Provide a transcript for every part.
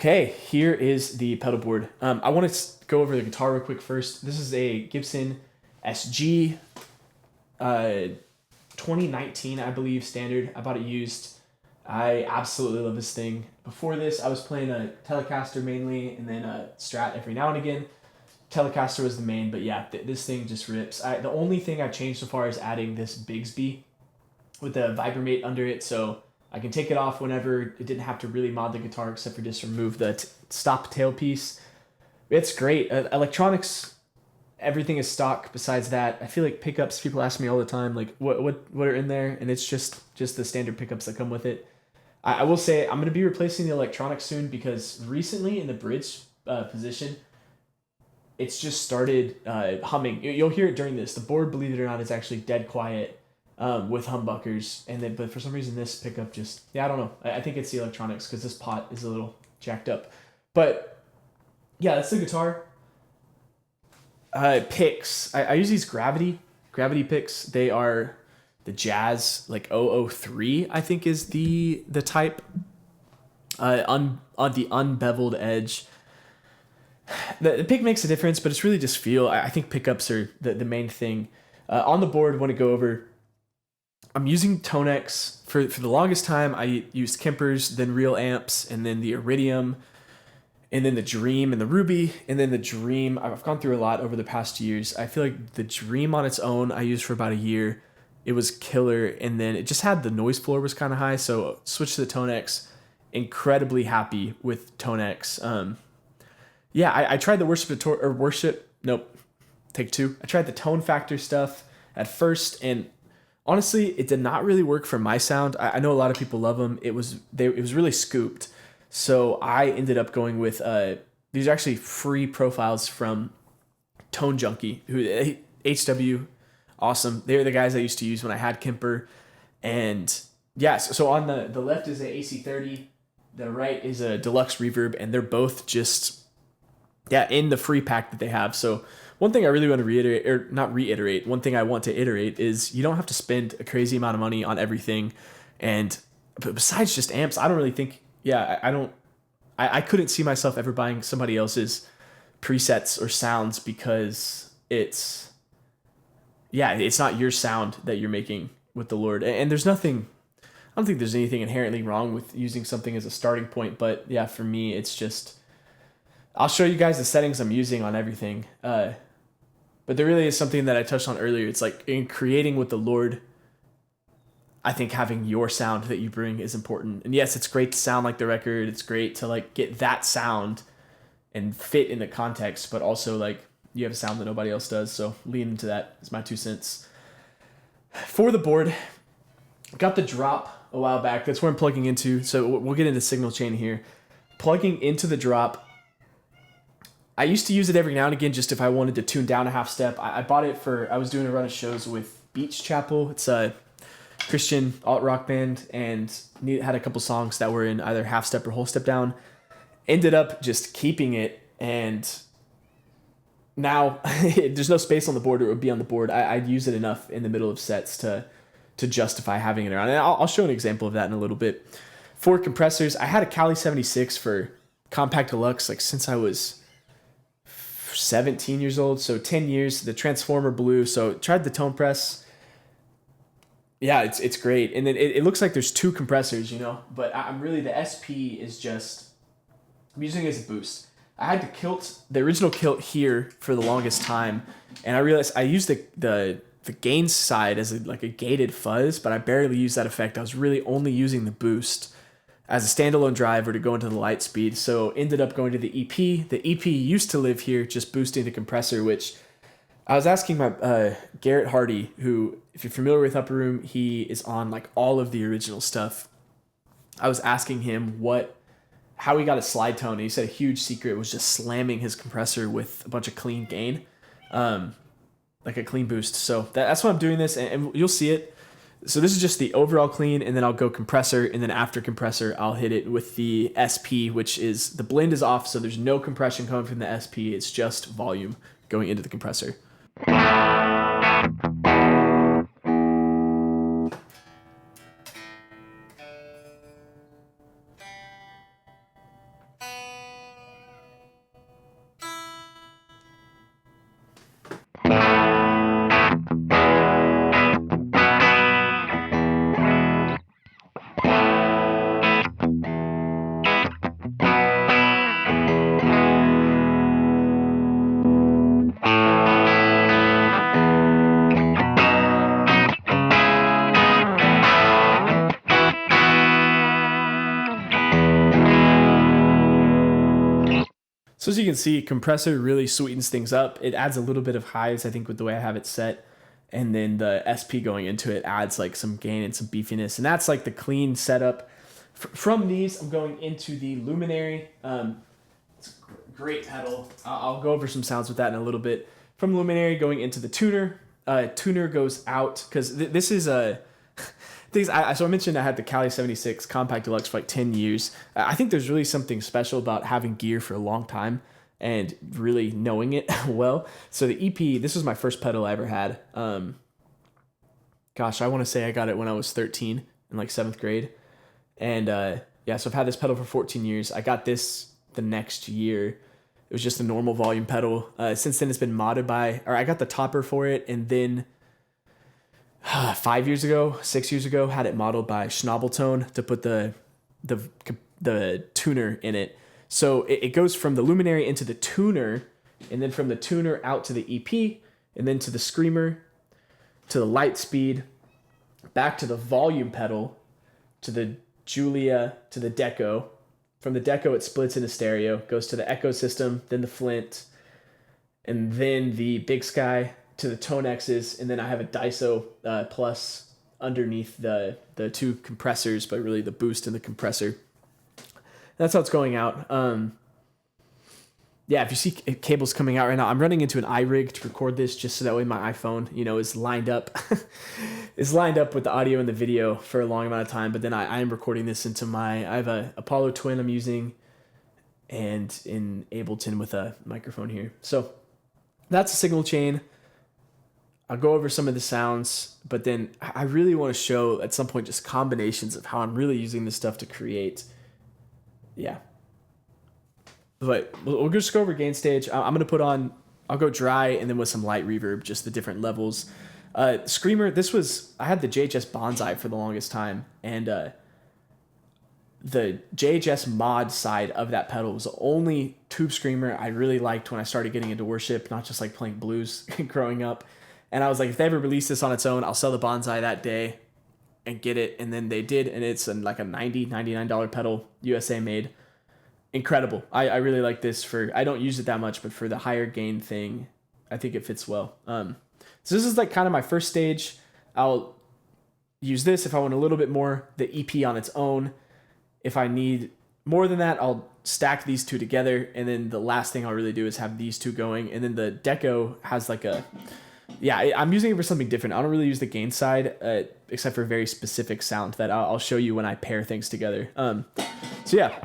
Okay, here is the pedal board. I want to go over the guitar real quick first. This is a Gibson SG 2019, I believe, standard. I bought it used. I absolutely love this thing. Before this, I was playing a Telecaster mainly, and then a Strat every now and again. Telecaster was the main, but yeah, this thing just rips. The only thing I've changed so far is adding this Bigsby with the Vibromate under it, so I can take it off whenever. It didn't have to really mod the guitar except for just remove the stop tailpiece. It's great. Electronics, everything is stock besides that. I feel like pickups, people ask me all the time, like, what are in there? And it's just the standard pickups that come with it. I will say I'm going to be replacing the electronics soon because recently in the bridge position, it's just started humming. You'll hear it during this. The board, believe it or not, is actually dead quiet with humbuckers. But for some reason, this pickup just, I don't know. I think it's the electronics because this pot is a little jacked up. But yeah, that's the guitar. Picks. I use these gravity picks. They are the Jazz like 003, I think is the type. On the unbeveled edge. The pick makes a difference, but it's really just feel. I think pickups are the main thing. On the board, want to go over. I'm using Tonex for the longest time. I used Kempers, then Real Amps, and then the Iridium, and then the Dream and the Ruby, and then the Dream. I've gone through a lot over the past years. I feel like the Dream on its own I used for about a year. It was killer, and then it just had the noise floor was kind of high, so switched to the Tonex. Incredibly happy with Tonex. Yeah, I tried the take two. I tried the Tone Factor stuff at first, and honestly, it did not really work for my sound. I know a lot of people love them. It was really scooped, so I ended up going with these are actually free profiles from Tone Junkie, who HW, awesome. They're the guys I used to use when I had Kemper, and yes. So on the left is a AC30, the right is a Deluxe Reverb, and they're both just in the free pack that they have. So one thing I really want to one thing I want to iterate is you don't have to spend a crazy amount of money on everything. And besides just amps, I don't really think, I couldn't see myself ever buying somebody else's presets or sounds because it's not your sound that you're making with the Lord. And there's nothing, I don't think there's anything inherently wrong with using something as a starting point, but yeah, for me, it's just, I'll show you guys the settings I'm using on everything. But there really is something that I touched on earlier. It's like in creating with the Lord, I think having your sound that you bring is important. And yes, it's great to sound like the record. It's great to like get that sound and fit in the context, but also like you have a sound that nobody else does. So lean into that is my 2 cents. For the board, got the drop a while back. That's where I'm plugging into. So we'll get into signal chain here. Plugging into the drop. I used to use it every now and again just if I wanted to tune down a half step. I bought it I was doing a run of shows with Beach Chapel. It's a Christian alt-rock band, and had a couple songs that were in either half step or whole step down. Ended up just keeping it, and now there's no space on the board, or it would be on the board. I'd use it enough in the middle of sets to justify having it around. And I'll show an example of that in a little bit. For compressors, I had a Kali 76 for Compact Deluxe like since I was 17 years old, so 10 years. The Transformer Blue, so tried the Tone Press. Yeah, it's great. And then it looks like there's 2 compressors, but I'm really, the SP is just, I'm using it as a boost. I had the original kilt here for the longest time, and I realized I used the gain side as a gated fuzz, but I barely used that effect. I was really only using the boost as a standalone driver to go into the light speed. So ended up going to the EP. The EP used to live here, just boosting the compressor, which I was asking my Garrett Hardy, who, if you're familiar with Upper Room, he is on like all of the original stuff. I was asking him how he got a slide tone. And he said a huge secret was just slamming his compressor with a bunch of clean gain, like a clean boost. So that's why I'm doing this, and you'll see it. So this is just the overall clean, and then I'll go compressor, and then after compressor, I'll hit it with the SP, which is, the blend is off, so there's no compression coming from the SP. It's just volume going into the compressor. So as you can see, compressor really sweetens things up. It adds a little bit of highs, I think, with the way I have it set. And then the SP going into it adds like some gain and some beefiness. And that's like the clean setup. From these, I'm going into the Luminary. It's a great pedal. I'll go over some sounds with that in a little bit. From Luminary, going into the tuner. Tuner goes out, because this is a... So I mentioned I had the Kali 76 Compact Deluxe for like 10 years. I think there's really something special about having gear for a long time and really knowing it well. So the EP, this was my first pedal I ever had. Gosh, I want to say I got it when I was 13 in like 7th grade. And yeah, so I've had this pedal for 14 years. I got this the next year. It was just a normal volume pedal. Since then, it's been modded I got the topper for it, and then 6 years ago, had it modeled by Schnabeltone to put the tuner in it. So it goes from the Luminary into the tuner, and then from the tuner out to the EP, and then to the Screamer, to the Light Speed, back to the volume pedal, to the Julia, to the Deco. From the Deco, it splits into stereo, goes to the Echosystem, then the Flint, and then the Bigsky, to the Tone X's, and then I have a Daiso Plus underneath the two compressors, but really the boost and the compressor. That's how it's going out. Yeah, if you see cables coming out right now, I'm running into an iRig to record this just so that way my iPhone, is lined up is lined up with the audio and the video for a long amount of time. But then I am recording this into I have a Apollo Twin I'm using, and in Ableton with a microphone here. So that's a signal chain. I'll go over some of the sounds, but then I really want to show at some point just combinations of how I'm really using this stuff to create. Yeah. But we'll just go over gain stage. I'm going to put on, I'll go dry and then with some light reverb, just the different levels. Screamer, I had the JHS Bonsai for the longest time, and the JHS mod side of that pedal was the only tube screamer I really liked when I started getting into worship, not just like playing blues growing up. And I was like, if they ever release this on its own, I'll sell the Bonsai that day and get it. And then they did, and it's like a $99 pedal, USA made. Incredible. I really like this I don't use it that much, but for the higher gain thing, I think it fits well. So this is like kind of my first stage. I'll use this if I want a little bit more, the EP on its own. If I need more than that, I'll stack these two together. And then the last thing I'll really do is have these two going. And then the Deco has like I'm using it for something different. I don't really use the gain side, except for very specific sound that I'll show you when I pair things together. So yeah.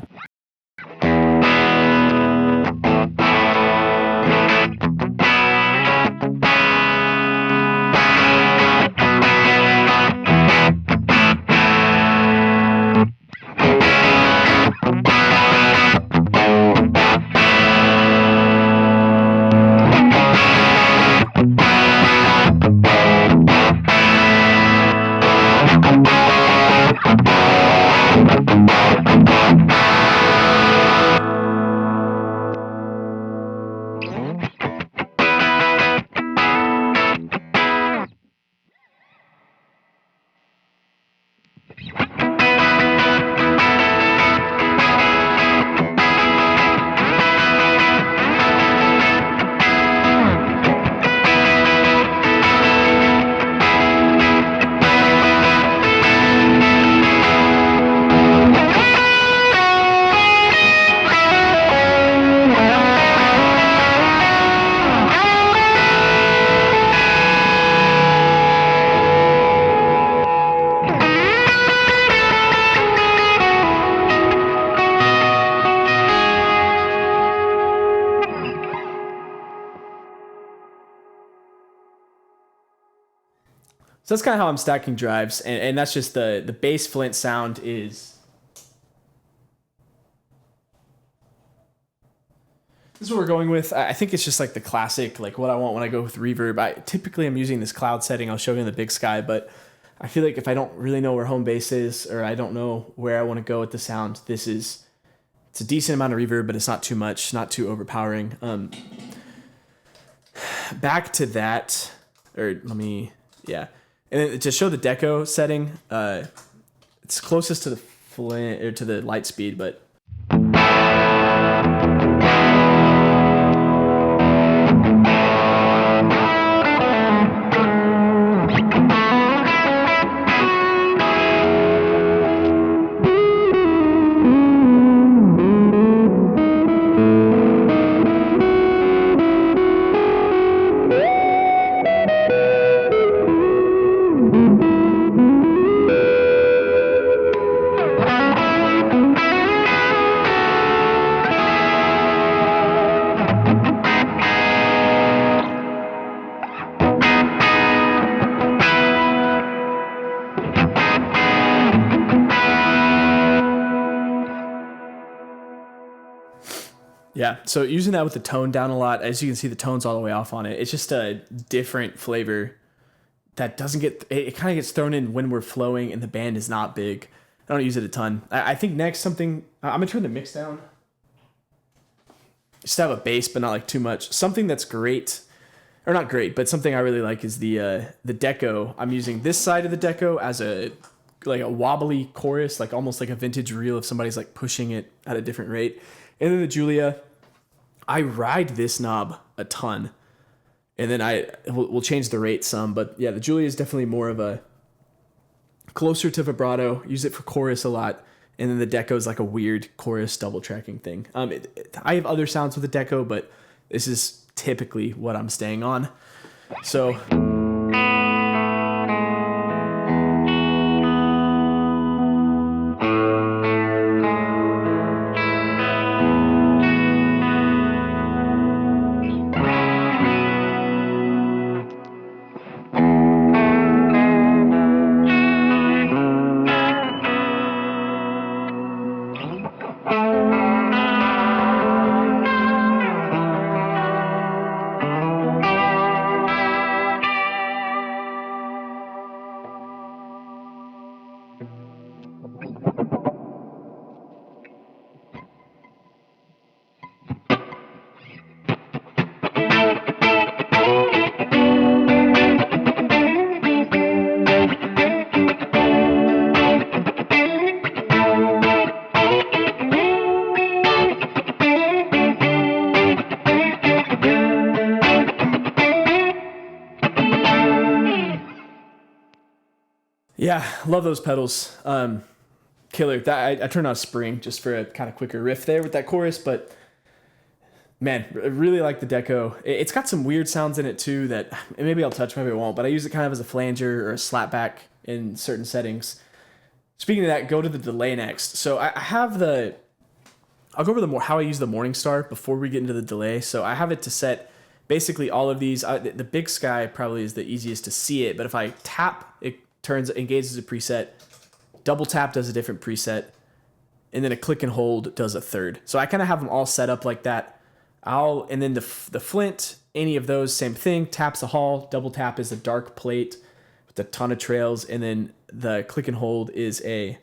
So that's kind of how I'm stacking drives, and that's just the bass Flint sound is. This is what we're going with. I think it's just like the classic, like what I want when I go with reverb. Typically I'm using this cloud setting. I'll show you in the Bigsky, but I feel like if I don't really know where home bass is, or I don't know where I want to go with the sound, it's a decent amount of reverb, but it's not too much, not too overpowering. Back to that, And then to show the Deco setting, it's closest to the Flint or to the light speed, but Yeah, so using that with the tone down a lot, as you can see the tone's all the way off on it. It's just a different flavor that doesn't get, it kind of gets thrown in when we're flowing and the band is not big. I don't use it a ton. I think next something, I'm gonna turn the mix down. Just have a bass, but not like too much. Something that's great, or not great, but something I really like is the Deco. I'm using this side of the Deco as a wobbly chorus, like almost like a vintage reel if somebody's like pushing it at a different rate. And then the Julia, I ride this knob a ton, and then we'll change the rate some. But yeah, the Julia is definitely more of a closer to vibrato. Use it for chorus a lot, and then the Deco is like a weird chorus double tracking thing. I have other sounds with the Deco, but this is typically what I'm staying on. So. Yeah, love those pedals. Killer. That I turned on Spring just for a kind of quicker riff there with that chorus, but man, I really like the Deco. It's got some weird sounds in it too that maybe I'll touch, maybe I won't, but I use it kind of as a flanger or a slapback in certain settings. Speaking of that, go to the delay next. So I'll go over how I use the Morningstar before we get into the delay. So I have it to set basically all of these. The Bigsky probably is the easiest to see it, but if I tap, it engages a preset. Double tap does a different preset, and then a click and hold does a third. So I kind of have them all set up like that. And then the Flint, any of those, same thing. Tap's a hall, double tap is a dark plate with a ton of trails, and then the click and hold is a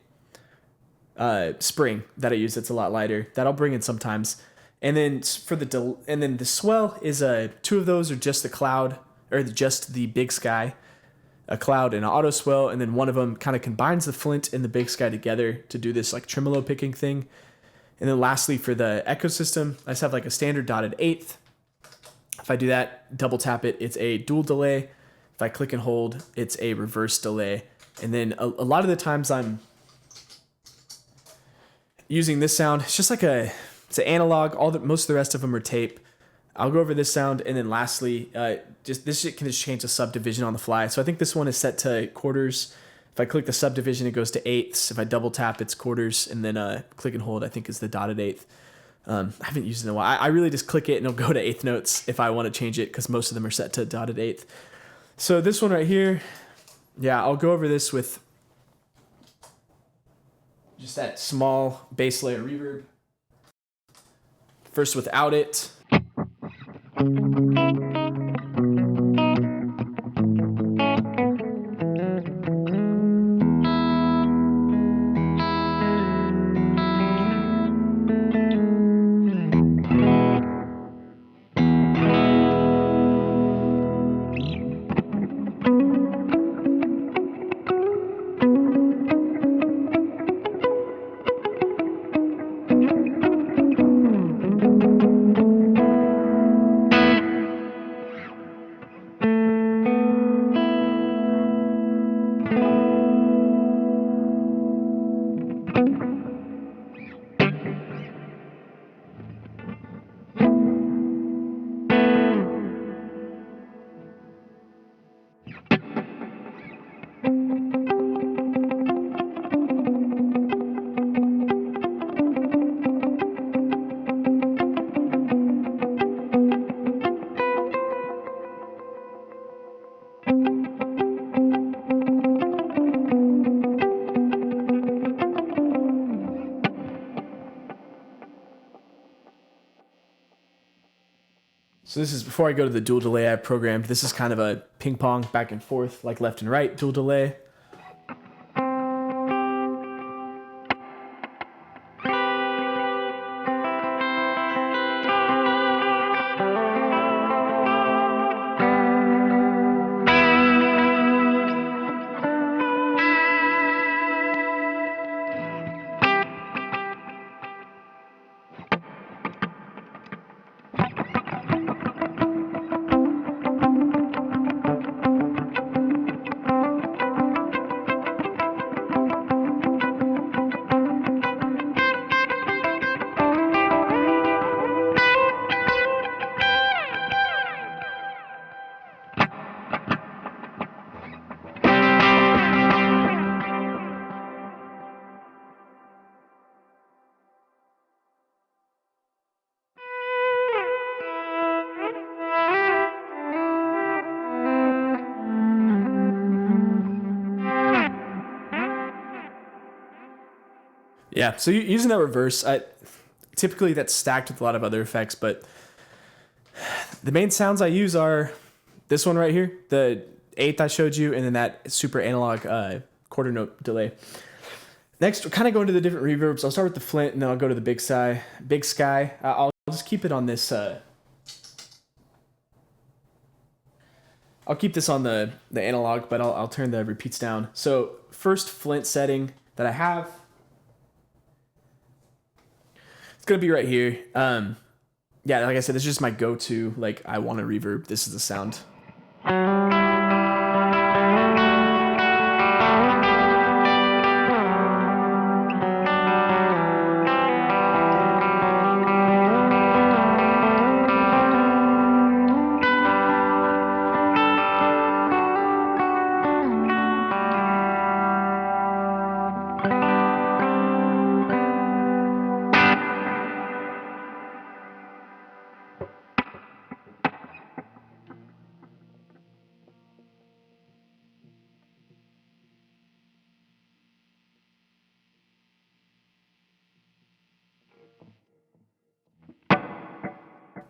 spring that I use that's a lot lighter that I'll bring in sometimes. And then the swell is two of those are just the cloud or just the Bigsky. A cloud and an auto swell, and then one of them kind of combines the Flint and the Bigsky together to do this like tremolo picking thing. And then lastly for the Echosystem, I just have like a standard dotted eighth. If I do that, double tap it, it's a dual delay. If I click and hold, it's a reverse delay. And then a lot of the times I'm using this sound, it's just like it's an analog. Most of the rest of them are tape. I'll go over this sound, and then lastly, this shit can just change the subdivision on the fly. So I think this one is set to quarters. If I click the subdivision, it goes to eighths. If I double tap, it's quarters, and then click and hold, I think is the dotted eighth. I haven't used it in a while. I really just click it, and it'll go to eighth notes if I want to change it, because most of them are set to dotted eighth. So this one right here, yeah, I'll go over this with just that small bass layer reverb. First without it. So this is before I go to the dual delay I programmed. This is kind of a ping pong back and forth, like left and right dual delay. Yeah, so using that reverse, typically that's stacked with a lot of other effects, but the main sounds I use are this one right here, the 8th I showed you, and then that super analog quarter note delay. Next, we're kind of going to the different reverbs. I'll start with the Flint, and then I'll go to the Big Sky. I'll just keep it on this. I'll keep this on the analog, but I'll turn the repeats down. So first Flint setting that I have, it's gonna be right here. Yeah, like I said, this is just my go-to. Like, I want a reverb. This is the sound.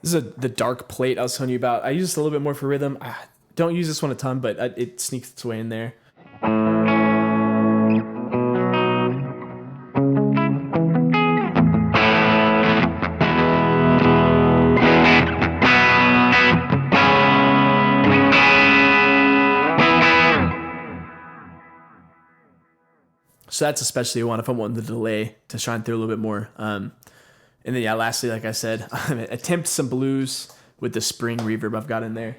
This is the dark plate I was telling you about. I use this a little bit more for rhythm. I don't use this one a ton, but it sneaks its way in there. So that's especially one if I'm wanting the delay to shine through a little bit more. And then, yeah, lastly, like I said, attempt some blues with the spring reverb I've got in there.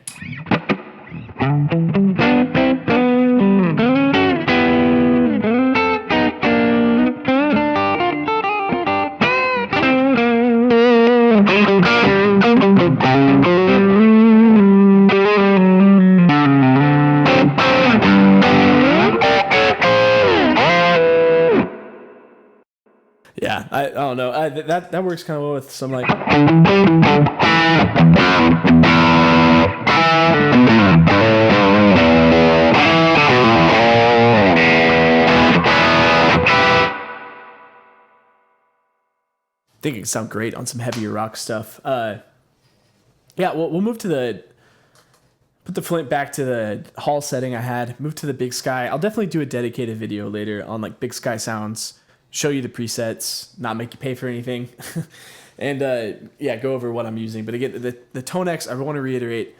Yeah, I don't know. That works kind of well with some like. I think it can sound great on some heavier rock stuff. Yeah, we'll move to put the Flint back to the hall setting I had. Move to the Big Sky. I'll definitely do a dedicated video later on like Big Sky sounds. Show you the presets, not make you pay for anything, and yeah, go over what I'm using. But again, the Tone X, I want to reiterate,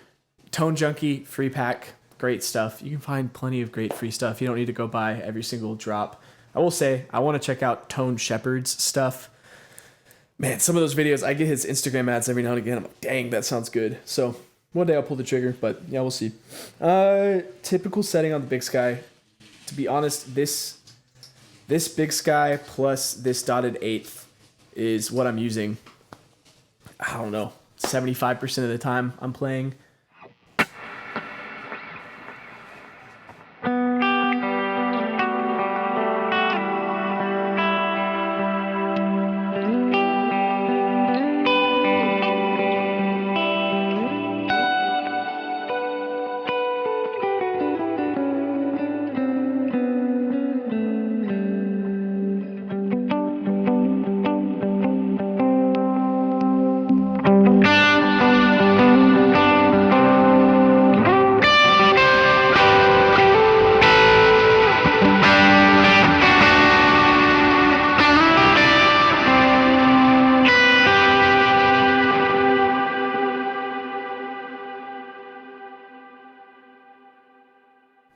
Tone Junkie free pack, great stuff. You can find plenty of great free stuff. You don't need to go buy every single drop. I will say, I want to check out Tone Shepard's stuff. Man, some of those videos, I get his Instagram ads every now and again. I'm like, dang, that sounds good. So one day I'll pull the trigger, but yeah, we'll see. Typical setting on the Big Sky. To be honest, this Big Sky plus this dotted 8th is what I'm using. I don't know, 75% of the time I'm playing.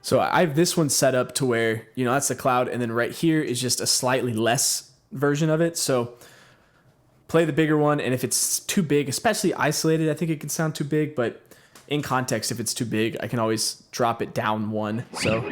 So I have this one set up to where, you know, that's the cloud, and then right here is just a slightly less version of it. So play the bigger one, and if it's too big, especially isolated, I think it can sound too big, but in context, if it's too big, I can always drop it down one. So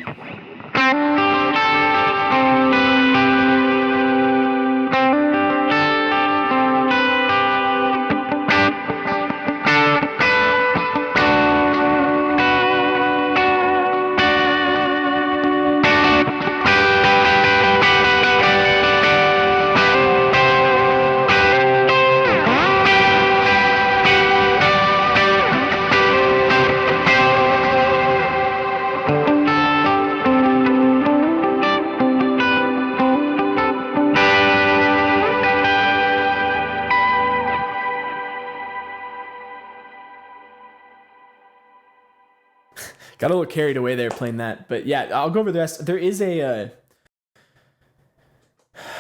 got a little carried away there playing that. But yeah, I'll go over the rest. There is a...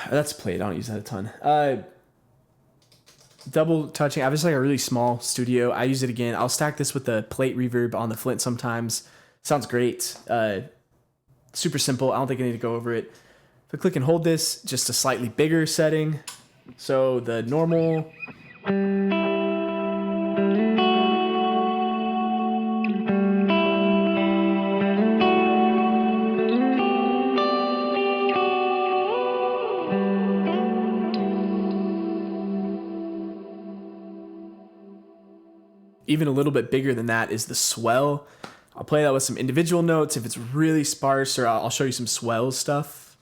that's played. I don't use that a ton. Double touching. I have just like a really small studio. I use it again. I'll stack this with the plate reverb on the Flint sometimes. Sounds great. Super simple. I don't think I need to go over it. If I click and hold this, just a slightly bigger setting. So the normal... Even a little bit bigger than that is the swell. I'll play that with some individual notes if it's really sparse, or I'll show you some swell stuff.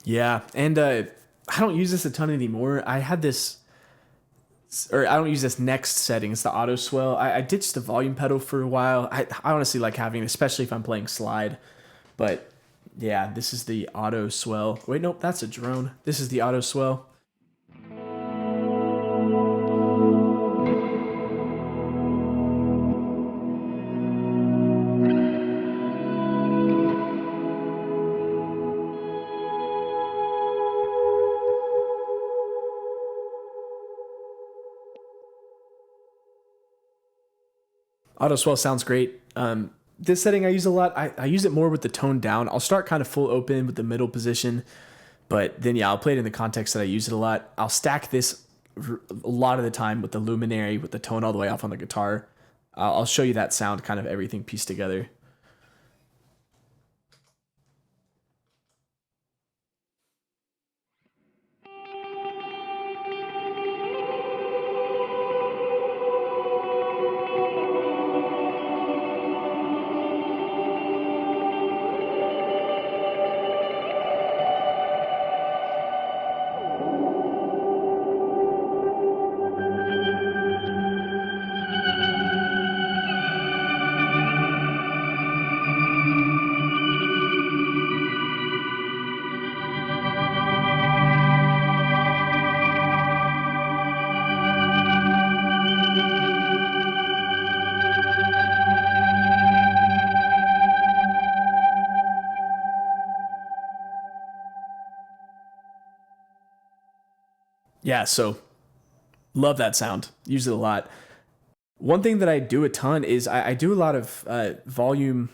Yeah, and I don't use this a ton anymore. I had this, or I don't use this next setting. It's the auto swell. I ditched the volume pedal for a while. I honestly like having it, especially if I'm playing slide. But yeah, this is the auto swell. Wait, nope, that's a drone. This is the auto swell. Auto swell sounds great. This setting I use a lot. I use it more with the tone down. I'll start kind of full open with the middle position, but then yeah, I'll play it in the context that I use it a lot. I'll stack this a lot of the time with the luminary, with the tone all the way off on the guitar. I'll show you that sound, kind of everything pieced together. Yeah, so love that sound. Use it a lot. One thing that I do a ton is I do a lot of volume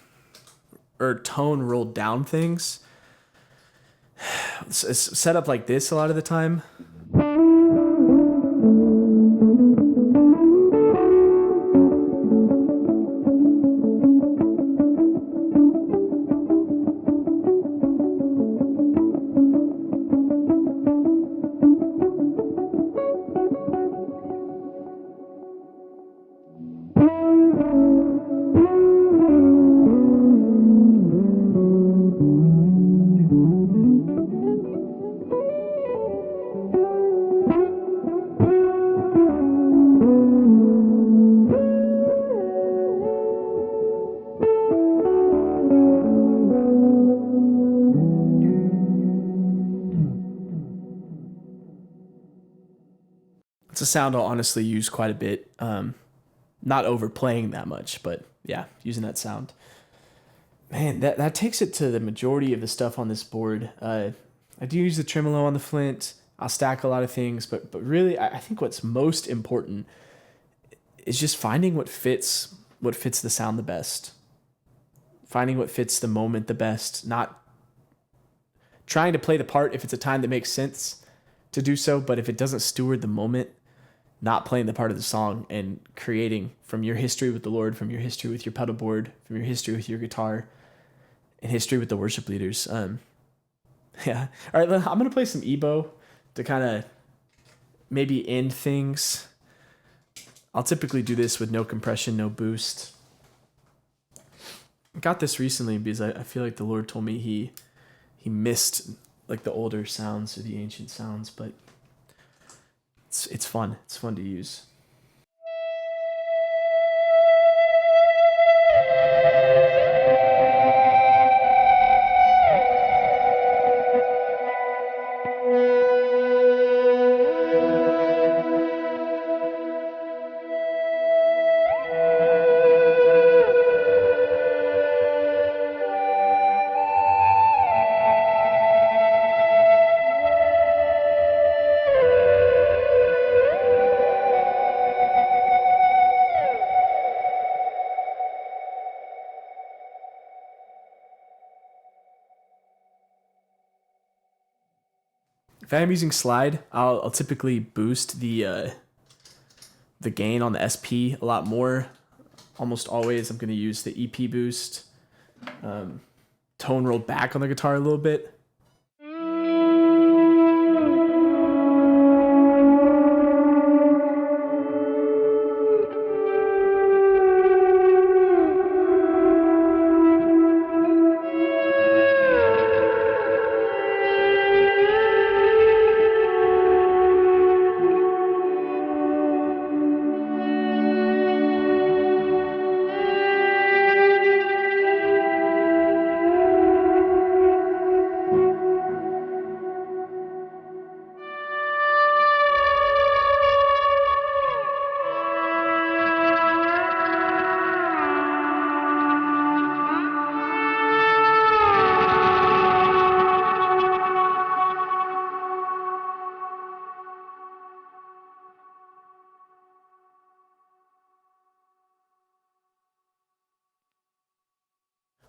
or tone rolled down things. It's set up like this a lot of the time. It's a sound I'll honestly use quite a bit. Not overplaying that much, but yeah, using that sound. Man, that takes it to the majority of the stuff on this board. I do use the tremolo on the Flint. I'll stack a lot of things, but really, I think what's most important is just finding what fits the sound the best. Finding what fits the moment the best, not trying to play the part if it's a time that makes sense to do so, but if it doesn't steward the moment, not playing the part of the song and creating from your history with the Lord, from your history with your pedalboard, from your history with your guitar, and history with the worship leaders. Yeah. All right, I'm going to play some ebow to kind of maybe end things. I'll typically do this with no compression, no boost. I got this recently because I feel like the Lord told me he missed like the older sounds or the ancient sounds, but it's fun. It's fun to use. If I'm using slide, I'll typically boost the gain on the SP a lot more. Almost always, I'm going to use the EP boost. Tone rolled back on the guitar a little bit.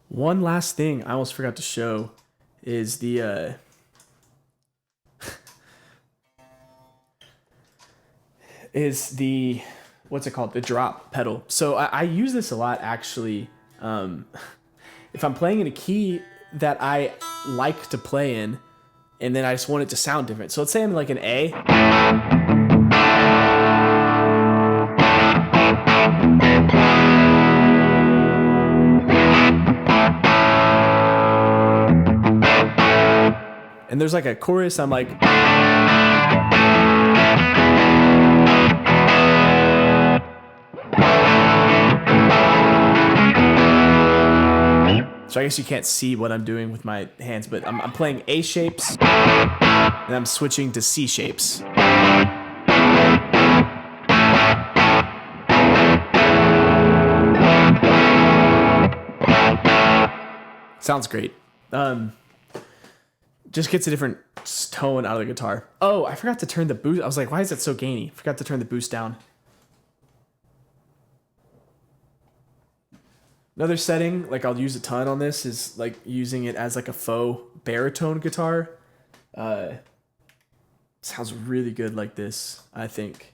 One last thing I almost forgot to show is the what's it called? The drop pedal. So I use this a lot actually. If I'm playing in a key that I like to play in, and then I just want it to sound different. So let's say I'm like an A. And there's like a chorus, I'm like, so I guess you can't see what I'm doing with my hands, but I'm playing A shapes, and I'm switching to C shapes. Sounds great. Just gets a different tone out of the guitar. Oh, I forgot to turn the boost. I was like, why is it so gainy? Forgot to turn the boost down. Another setting, like I'll use a ton on this, is like using it as like a faux baritone guitar. Sounds really good like this, I think.